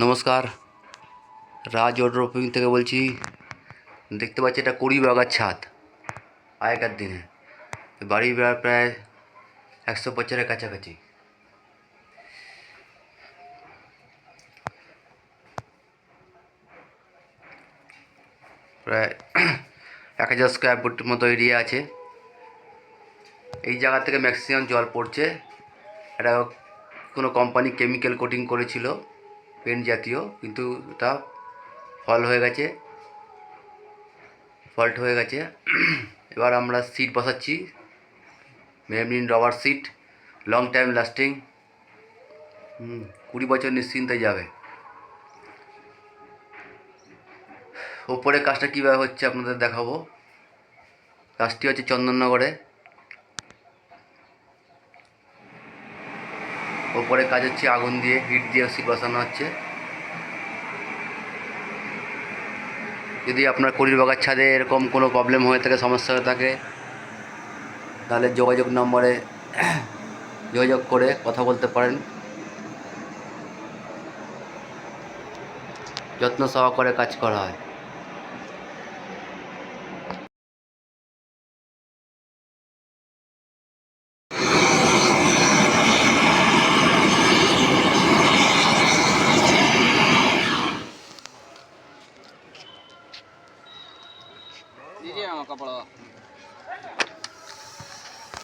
নমস্কার, রাজ ওয়াটারপ্রুফিং থেকে বলছি। দেখতে পাচ্ছি এটা 20 বাগার ছাদ। আগেকার দিনে বাড়ি প্রায় 100 বছরের কাছাকাছি। প্রায় 1000 স্কোয়ার ফুট মতো এরিয়া আছে। এই জায়গা থেকে ম্যাক্সিমাম জল পড়ছে। এটা কোনো কোম্পানি কেমিক্যাল কোটিং করেছিল, পেন্ট জাতীয়, কিন্তু তা ফল্ট হয়ে গেছে। এবার আমরা সিট বসাচ্ছি, মেমরিন rubber seat, long time lasting. 20 বছর নিশ্চিন্তে যাবে। ওপরে কাজটা কীভাবে হচ্ছে আপনাদের দেখাবো। কাজটি হচ্ছে চন্দননগরে। ওপরে কাজ হচ্ছে আগুন দিয়ে, হিট দিয়ে সিট বসানো হচ্ছে। যদি আপনার 20 বাগার ছাদে এরকম কোনো প্রবলেম হয়ে থাকে, সমস্যা হয়ে থাকে, তাহলে যোগাযোগ নম্বরে যোগাযোগ করে কথা বলতে পারেন। যত্ন সহকারে কাজ করা হয়।